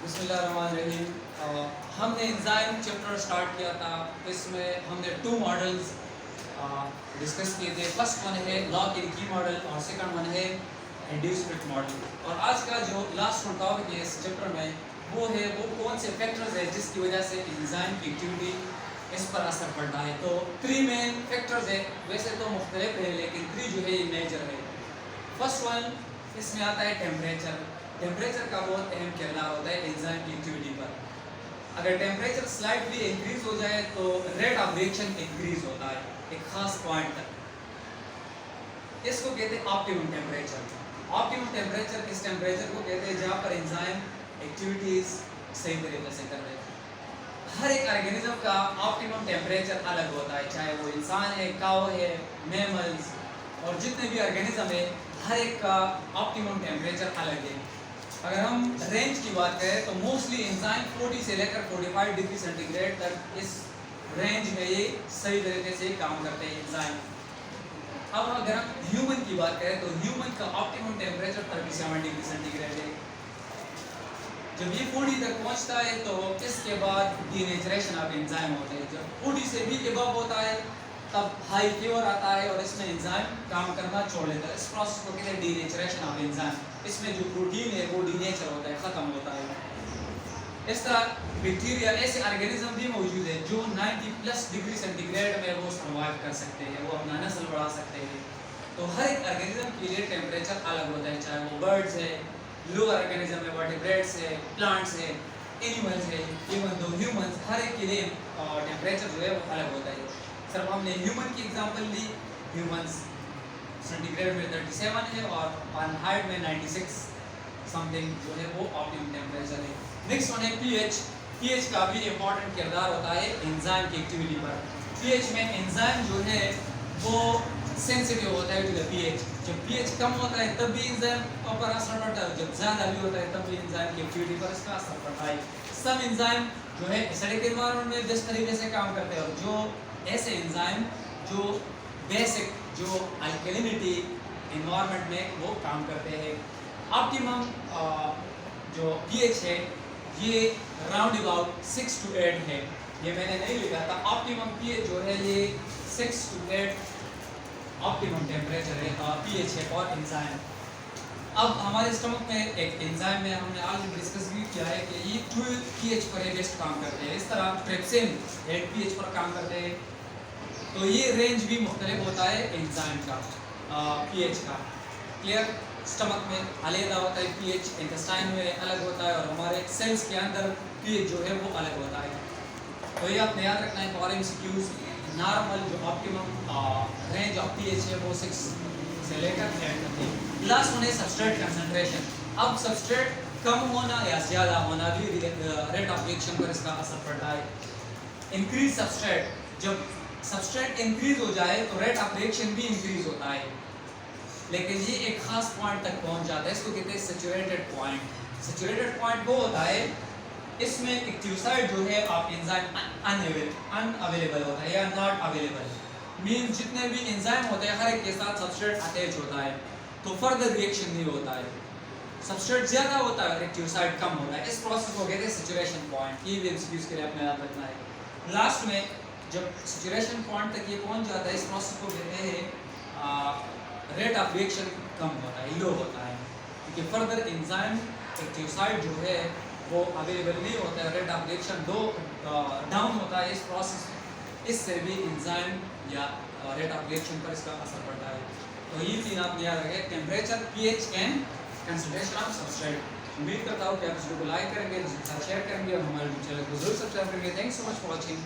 बिस्मिल्लाहिर्रहमानिर्रहीम। हमने enzyme chapter start किया था। इसमें हमने 2 मॉडल्स डिस्कस किए थे। फर्स्ट वन है लॉक इन की मॉडल और सेकंड वन है इंड्यूस्ड मॉडल। और आज का जो लास्ट टॉपिक है इस चैप्टर में वो कौन से फैक्टर्स है जिसकी वजह से एंजाइम की एक्टिविटी इस पर असर पड़ता है। तो 3 मेन फैक्टर्स है, वैसे तो मुख्तलिफ है लेकिन 3 जो है ये मेजर है। फर्स्ट वन इसमें आता है टेम्परेचर। टेम्परेचर का बहुत अहम किरदार होता है एंजाइम की एक्टिविटी पर। अगर टेम्परेचर स्लाइटली इंक्रीज हो जाए तो रेट ऑफ रिएक्शन इंक्रीज होता है एक खास पॉइंट तक। इसको कहते हैं ऑप्टिमम टेम्परेचर। ऑप्टिमम टेम्परेचर इस टेम्परेचर को कहते हैं जहाँ पर एंजाइम एक्टिविटीज सही तरीके से कर रहे हैं। हर एक ऑर्गेनिज्म का ऑप्टिमम टेम्परेचर अलग होता है, चाहे वो इंसान है, काऊ है, मैमल्स और जितने भी ऑर्गेनिज्म है, हर एक का ऑप्टिमम टेम्परेचर अलग है। अगर हम रेंज की बात करें तो मोस्टली एंजाइम 40 से लेकर 45 डिग्री सेंटीग्रेड तक इस रेंज में ये सही तरीके से काम करते हैं एंजाइम। अब अगर हम ह्यूमन की बात करें तो ह्यूमन का ऑप्टिमम टेम्परेचर 37 डिग्री सेंटीग्रेड है। जब ये 40 तक पहुंचता है तो इसके बाद डीनेचरेशन ऑफ एंजाइम होता है। जब 40 से भी एबव होता है तब हाई फीवर आता है और इसमें एंजाइम काम करना छोड़ देता है। इस प्रोसेस को कहते हैं डीनेचरेशन ऑफ एंजाइम। इसमें जो प्रोटीन है वो डीनेचर होता है, ख़त्म होता है। इस तरह बैक्टीरिया ऐसे ऑर्गेनिज्म भी मौजूद है जो 90+ डिग्री सेंटीग्रेड में वो सर्वाइव कर सकते हैं, वो अपना नस्ल बढ़ा सकते हैं। तो हर एक ऑर्गेनिज्म के लिए टेम्परेचर अलग होता है, चाहे वो बर्ड्स है, लोअर ऑर्गेनिज्म है, वर्टिब्रेट्स है, प्लांट्स है, एनिमल्स है, इवन दो ह्यूमंस, हर एक के लिए टेम्परेचर जो है वो अलग होता है। सिर्फ हमने ह्यूमन की एग्जांपल ली। ह्यूमंस सेंटीग्रेड में 37 है और फारेनहाइट में 96 समथिंग जो है वो ऑप्टिमम टेम्परेचर है। नेक्स्ट वन है पीएच। पीएच का भी इंपॉर्टेंट किरदार होता है एंजाइम की एक्टिविटी पर। पीएच में एंजाइम जो है वो सेंसिटिव होता है टू द पीएच। जब पीएच कम होता है तब भी एंजाइम पर असर पड़ता है, जब ज़्यादा भी होता है तब भी एंजाइम की एक्टिविटी पर इसका असर पड़ता है। सब एंजाइम जो है एसिडिक एनवायरनमेंट में जिस तरीके से काम करते हैं और जो ऐसे एंजाइम जो बेसिक जो अल्कलिनिटी एनवायरनमेंट में वो काम करते हैं। ऑप्टिमम जो पीएच है ये राउंड अबाउट 6 to 8 है। ये मैंने नहीं लिखा था। ऑप्टिमम पीएच जो है ये 6 to 8 ऑप्टिमम टेम्परेचर है पीएच है। और एंजाइम, अब हमारे स्टमक में एक एंजाइम में हमने ऑलरेडी डिस्कस भी किया है कि ये 12 पीएच पर बेस्ट काम करते हैं। इस तरह ट्रिप्सिन 8 पीएच पर काम करते हैं। तो ये रेंज भी मुख्तलिफ होता है एंजाइम का पीएच का। क्लियर? स्टमक में अलग होता है पीएच, इंटेस्टाइन में अलग होता है और हमारे सेल्स के अंदर पीएच जो है वो अलग होता है। तो ये आपने याद रखना है फॉर एमसीक्यूज। नॉर्मल जो ऑप्टिमम रेंज ऑफ पीएच है वो 6 से लेकर 8 तक है। लास्ट वन है सबस्ट्रेट कंसंट्रेशन। अब सबस्ट्रेट कम होना या ज़्यादा होना भी रेट ऑफ रिएक्शन पर इसका असर पड़ता है। इंक्रीज सबस्ट्रेट, जब सबस्ट्रेट इंक्रीज हो जाए तो रेट ऑफ रिएक्शन भी इंक्रीज होता है, लेकिन ये एक खास पॉइंट तक पहुंच जाता है। इसको कहते हैं सैचुरेटेड पॉइंट। सैचुरेटेड पॉइंट वो होता है इसमें एक्टिव साइट जो है आप एंजाइम अनअवेलेबल होता है या नॉट अवेलेबल। मीन जितने भी एंजाइम होते हैं हर एक के साथ सबस्ट्रेट अटैच होता है तो फर्दर रिएक्शन नहीं होता है। सबस्ट्रेट ज़्यादा होता है, एक्टिव साइट कम होता है। इस प्रोसेस को कहते हैं सैचुरेशन पॉइंट। ये भी एमसीक्यूज के लिए अपने याद रखना है। लास्ट में जब सैचुरेशन पॉइंट तक ये पहुंच जाता है इस प्रोसेस को कहते हैं रेट ऑफ रिएक्शन कम होता है, लो होता है, क्योंकि फर्दर एंजाइम एक्टिव साइट जो है वो अवेलेबल नहीं होता है। रेट ऑफ रिएक्शन डाउन होता है। इस प्रोसेस इससे भी एंजाइम या रेट ऑफ रिएक्शन पर इसका असर पड़ता है। तो ये 3 आपने याद रखें, temperature, pH and concentration of substrate. उम्मीद करता हूँ कि आप इस वीडियो को लाइक करेंगे, शेयर करेंगे और हमारे चैनल को जरूर सब्सक्राइब करेंगे। Thanks so much for watching.